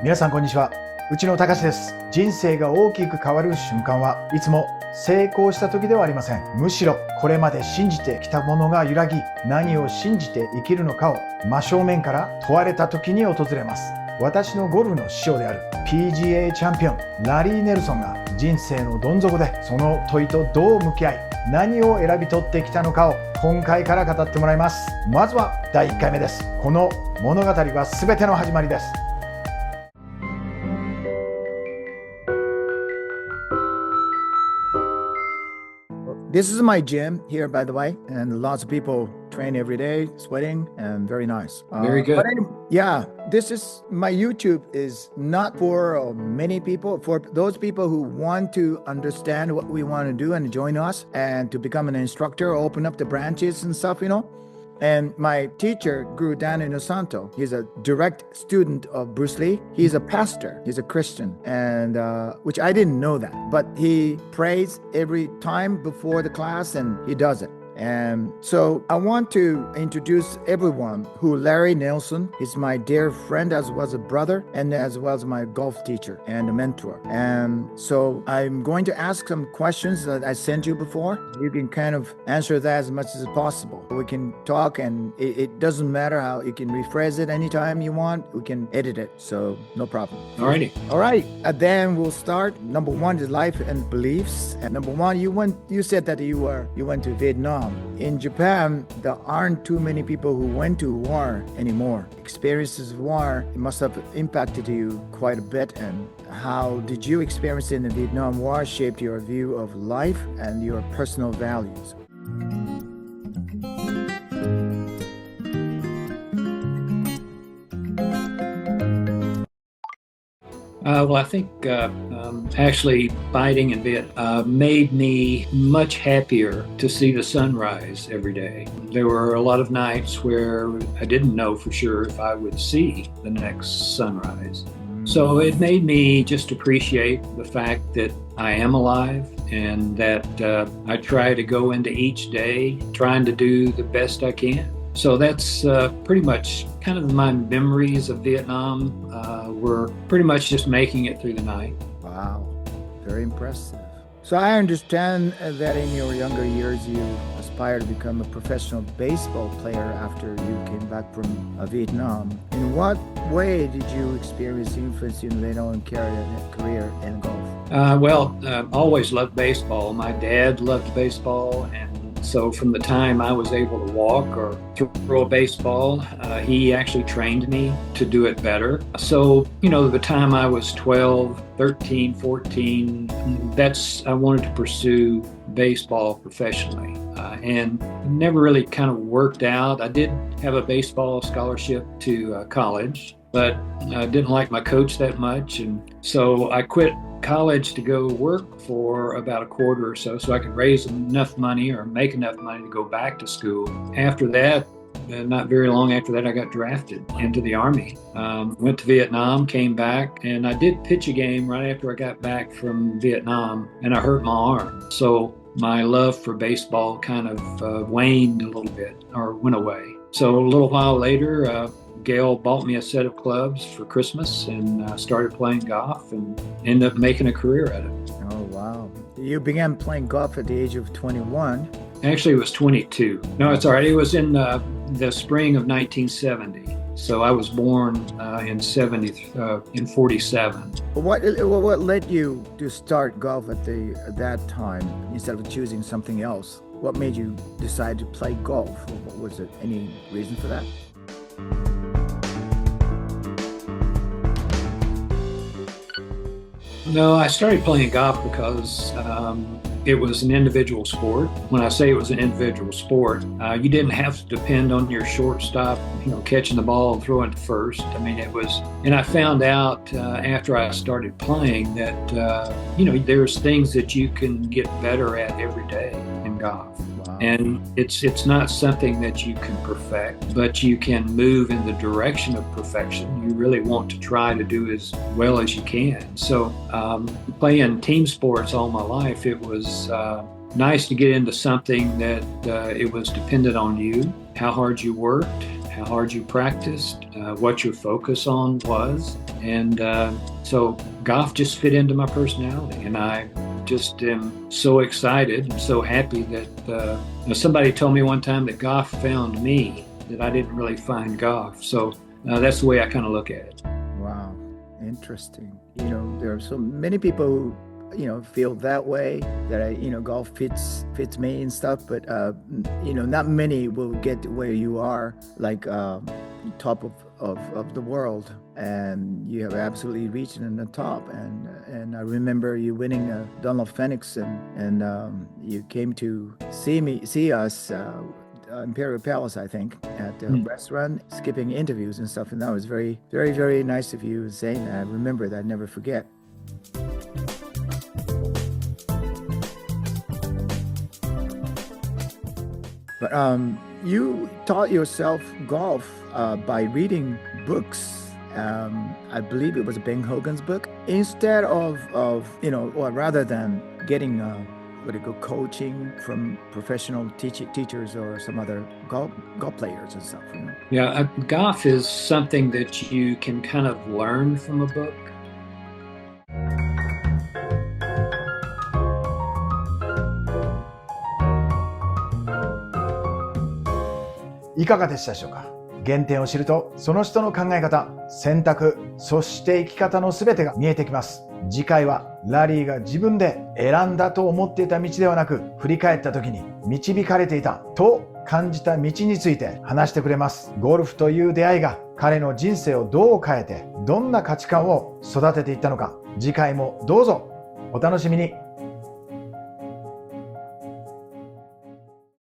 皆さんこんにちは。内野隆です。人生が大きく変わる瞬間はいつも成功した時ではありません。むしろこれまで信じてきたものが揺らぎ、何を信じて生きるのかを真正面から問われた時に訪れます。私のゴルフの師匠である PGA チャンピオンラリー・ネルソンが人生のどん底でその問いとどう向き合い、何を選び取ってきたのかを今回から語ってもらいます。まずは第1回目です。この物語は全ての始まりです。This is my gym here, by the way, and lots of people train every day, sweating, and very nice. Very good. This is my YouTube is not for many people, for those people who want to understand what we want to do and join us and to become an instructor, open up the branches and stuff, And my teacher grew down in Osanto. He's a direct student of Bruce Lee. He's a pastor. He's a Christian, and which I didn't know that. But he prays every time before the class, and he does it. And so I want to introduce everyone who Larry Nelson is my dear friend as well as a brother and as well as my golf teacher and a mentor. And so I'm going to ask some questions that I sent you before. You can kind of answer that as much as possible. We can talk and it doesn't matter how you can rephrase it anytime you want. We can edit it. So no problem. Alrighty. All right. Then we'll start. Number one is life and beliefs. And number one, you said that you went to Vietnam. In Japan, there aren't too many people who went to war anymore. Experiences of war must have impacted you quite a bit. And how did you experience in the Vietnam War shaped your view of life and your personal values? I think actually fighting in Vietnam made me much happier to see the sunrise every day. There were a lot of nights where I didn't know for sure if I would see the next sunrise. So it made me just appreciate the fact that I am alive and that I try to go into each day trying to do the best I can. So that's pretty much kind of my memories of Vietnam were pretty much just making it through the night. Wow, very impressive. So I understand that in your younger years you aspired to become a professional baseball player after you came back from Vietnam. In what way did you experience influence in later on career in golf? Always loved baseball. My dad loved baseball, and so from the time I was able to walk or throw a baseball, he actually trained me to do it better. So, the time I was 12, 13, 14, I wanted to pursue baseball professionally. And never really kind of worked out. I did have a baseball scholarship to college, but I didn't like my coach that much. And so I quit college to go work for about a quarter or so I could raise enough money or make enough money to go back to school. After that, not very long after that, I got drafted into the Army. Went to Vietnam, came back, and I did pitch a game right after I got back from Vietnam, and I hurt my arm. So my love for baseball kind of waned a little bit or went away. So a little while later, Gail bought me a set of clubs for Christmas and started playing golf and ended up making a career at it. Oh, wow. You began playing golf at the age of 21. Actually, it was 22. No, it's all right. It was in the spring of 1970. So I was born in 47. What led you to start golf at that time instead of choosing something else? What made you decide to play golf? Was there any reason for that? No, I started playing golf because it was an individual sport. When I say it was an individual sport, you didn't have to depend on your shortstop, catching the ball and throwing it to first. I mean, and I found out after I started playing that, there's things that you can get better at every day in golf. Wow. And it's not something that you can perfect, but you can move in the direction of perfection. You really want to try to do as well as you can. So playing team sports all my life, it was nice to get into something that it was dependent on you, how hard you worked, how hard you practiced, what your focus on was. And so golf just fit into my personality. And I just am so excited and so happy that somebody told me one time that golf found me, that I didn't really find golf. So that's the way I kind of look at it. Wow, interesting. There are so many people who feel that way, that golf fits me and stuff, but not many will get to where you are, like top of the world, and you have absolutely reached in the top. And I remember you winning Donald Phoenix, and you came to see us Imperial Palace, I think, at the restaurant, skipping interviews and stuff, and that was very, very, very nice of you saying that. I remember that, I'd never forget. But you taught yourself golf by reading books. I believe it was Ben Hogan's book, instead of or rather than getting coaching from professional teachers or some other golf players and stuff. Yeah, golf is something that you can kind of learn from a book. いかがでしたでしょうか。原点を知ると、その人の考え方、選択、そして生き方の全てが見えてきます。次回はラリーが自分で選んだと思っていた道ではなく、振り返った時に導かれていたと感じた道について話してくれます。ゴルフという出会いが彼の人生をどう変えて、どんな価値観を育てていったのか、次回もどうぞお楽しみに。